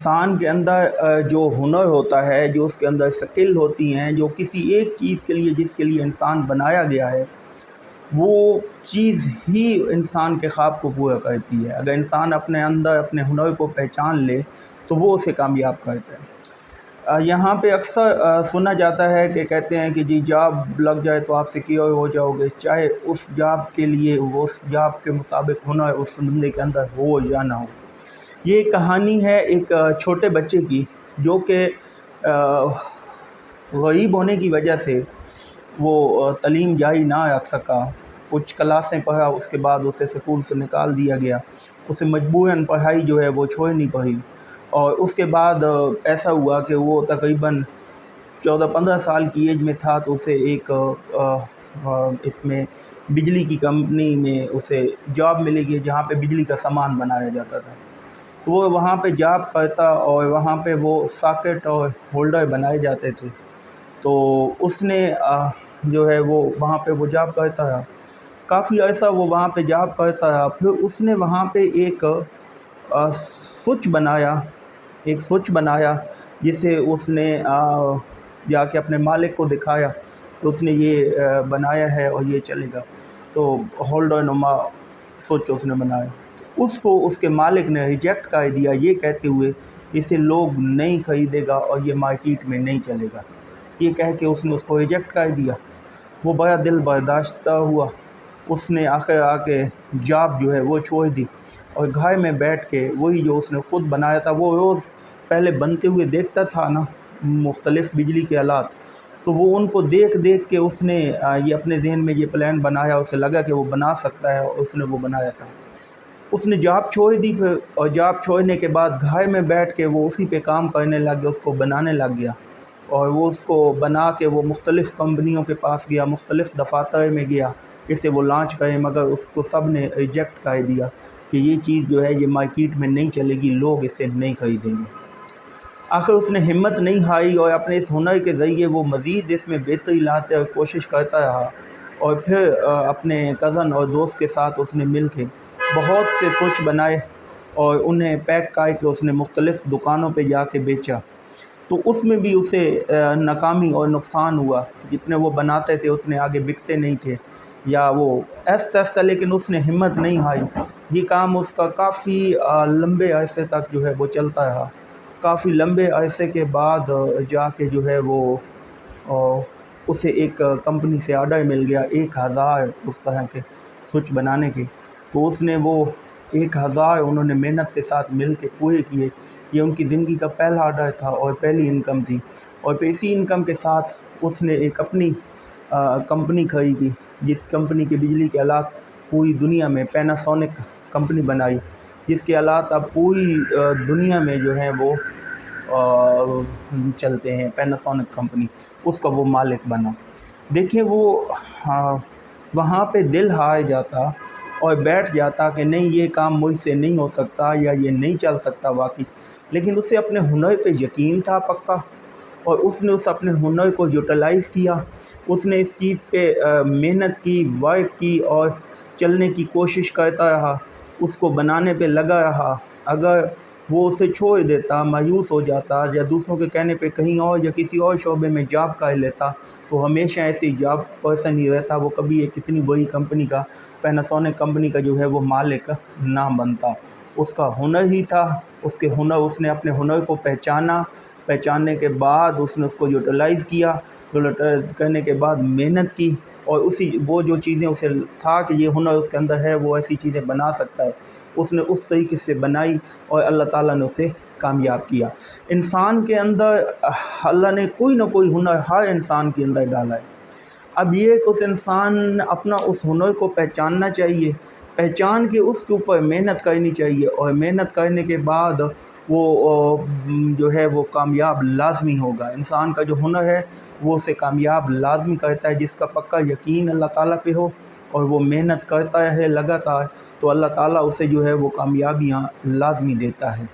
انسان کے اندر جو ہنر ہوتا ہے، جو اس کے اندر سکل ہوتی ہیں، جو کسی ایک چیز کے لیے جس کے لیے انسان بنایا گیا ہے، وہ چیز ہی انسان کے خواب کو پورا کرتی ہے۔ اگر انسان اپنے اندر اپنے ہنر کو پہچان لے تو وہ اسے کامیاب کرتا ہے۔ یہاں پہ اکثر سنا جاتا ہے کہ کہتے ہیں کہ جی جاب لگ جائے تو آپ سیکیور ہو جاؤ گے، چاہے اس جاب کے لیے اس جاب کے مطابق ہنر اس بندے کے اندر ہو یا نہ ہو۔ یہ کہانی ہے ایک چھوٹے بچے کی، جو کہ غریب ہونے کی وجہ سے وہ تعلیم جاری نہ رکھ سکا۔ کچھ کلاسیں پڑھا، اس کے بعد اسے سکول سے نکال دیا گیا، اسے مجبوراً پڑھائی جو ہے وہ چھوڑنی پڑی، اور اس کے بعد ایسا ہوا کہ وہ تقریباً 14-15 سال کی ایج میں تھا تو اسے ایک اس میں بجلی کی کمپنی میں اسے جاب ملے گی، جہاں پہ بجلی کا سامان بنایا جاتا تھا۔ تو وہ وہاں پہ جاب کرتا اور وہاں پہ وہ ساکٹ اور ہولڈر بنائے جاتے تھے۔ تو اس نے جو ہے وہ وہاں پہ وہ جاب کرتا رہا، کافی عرصہ وہ وہاں پہ جاب کرتا رہا۔ پھر اس نے وہاں پہ ایک سوئچ بنایا جسے اس نے جا کے اپنے مالک کو دکھایا کہ اس نے یہ بنایا ہے اور یہ چلے گا۔ تو ہولڈر نما سوئچ اس نے بنایا، تو اس کو اس کے مالک نے ریجیکٹ کر دیا، یہ کہتے ہوئے کہ اسے لوگ نہیں خریدے گا اور یہ مارکیٹ میں نہیں چلے گا۔ یہ کہہ کے اس نے اس کو ریجیکٹ کر دیا۔ وہ بڑا دل برداشتہ ہوا، اس نے آخر آ کے جاب جو ہے وہ چھوڑ دی، اور گھر میں بیٹھ کے وہی جو اس نے خود بنایا تھا، وہ روز پہلے بنتے ہوئے دیکھتا تھا نا مختلف بجلی کے آلات، تو وہ ان کو دیکھ کے اس نے یہ اپنے ذہن میں یہ پلان بنایا، اسے لگا کہ وہ بنا سکتا ہے، اور اس نے وہ بنایا تھا۔ اس نے جاب چھوڑ دی پھر، اور جاب چھوڑنے کے بعد گھر میں بیٹھ کے وہ اسی پہ کام کرنے لگ گیا، اس کو بنانے لگ گیا، اور وہ اس کو بنا کے وہ مختلف کمپنیوں کے پاس گیا، مختلف دفاتر میں گیا اسے وہ لانچ کرے، مگر اس کو سب نے ریجیکٹ کر دیا کہ یہ چیز جو ہے یہ مارکیٹ میں نہیں چلے گی، لوگ اسے نہیں خریدیں گے۔ آخر اس نے ہمت نہیں ہاری، اور اپنے اس ہنر کے ذریعے وہ مزید اس میں بہتری لاتے اور کوشش کرتا رہا، اور پھر اپنے کزن اور دوست کے ساتھ اس نے مل کے بہت سے سوئچ بنائے، اور انہیں پیک کر کے اس نے مختلف دکانوں پہ جا کے بیچا۔ تو اس میں بھی اسے ناکامی اور نقصان ہوا، جتنے وہ بناتے تھے اتنے آگے بکتے نہیں تھے، یا وہ ایسا، لیکن اس نے ہمت نہیں ہاری۔ یہ کام اس کا کافی لمبے عرصے تک جو ہے وہ چلتا رہا۔ کافی لمبے عرصے کے بعد جا کے جو ہے وہ اسے ایک کمپنی سے آرڈر مل گیا 1000 اس طرح کے سوئچ بنانے کے۔ تو اس نے وہ 1000 انہوں نے محنت کے ساتھ مل کے پورے کیے۔ یہ ان کی زندگی کا پہلا آرڈر تھا اور پہلی انکم تھی، اور پھر اسی انکم کے ساتھ اس نے ایک اپنی کمپنی خریدی، جس کمپنی کے بجلی کے آلات پوری دنیا میں پیناسونک کمپنی بنائی، جس کے آلات اب پوری دنیا میں جو ہیں وہ چلتے ہیں، پیناسونک کمپنی، اس کا وہ مالک بنا۔ دیکھیں وہ وہاں پہ دل ہار جاتا اور بیٹھ جاتا کہ نہیں یہ کام مجھ سے نہیں ہو سکتا، یا یہ نہیں چل سکتا واقعی، لیکن اسے اپنے ہنر پہ یقین تھا پکا، اور اس نے اس اپنے ہنر کو یوٹیلائز کیا۔ اس نے اس چیز پہ محنت کی، ورک کی، اور چلنے کی کوشش کرتا رہا، اس کو بنانے پہ لگا رہا۔ اگر وہ اسے چھوڑ دیتا، مایوس ہو جاتا، یا دوسروں کے کہنے پہ کہیں اور یا کسی اور شعبے میں جاب کر لیتا، تو ہمیشہ ایسی جاب پرسن ہی رہتا، وہ کبھی ایک اتنی بڑی کمپنی کا، پیناسونک کمپنی کا جو ہے وہ مالک نہ بنتا۔ اس کا ہنر ہی تھا، اس نے اپنے ہنر کو پہچاننے کے بعد اس نے اس کو یوٹیلائز کیا، کرنے کے بعد محنت کی، اور وہ جو چیزیں اسے تھا کہ یہ ہنر اس کے اندر ہے، وہ ایسی چیزیں بنا سکتا ہے، اس نے اس طریقے سے بنائی، اور اللہ تعالیٰ نے اسے کامیاب کیا۔ انسان کے اندر اللہ نے کوئی نہ کوئی ہنر ہر انسان کے اندر ڈالا ہے۔ اب یہ کہ اس انسان اپنا اس ہنر کو پہچاننا چاہیے، پہچان کے اس کے اوپر محنت کرنی چاہیے، اور محنت کرنے کے بعد وہ جو ہے وہ کامیاب لازمی ہوگا۔ انسان کا جو ہنر ہے وہ اسے کامیاب لازمی کرتا ہے، جس کا پکا یقین اللہ تعالیٰ پہ ہو، اور وہ محنت کرتا ہے لگاتار، تو اللہ تعالیٰ اسے جو ہے وہ کامیابیاں لازمی دیتا ہے۔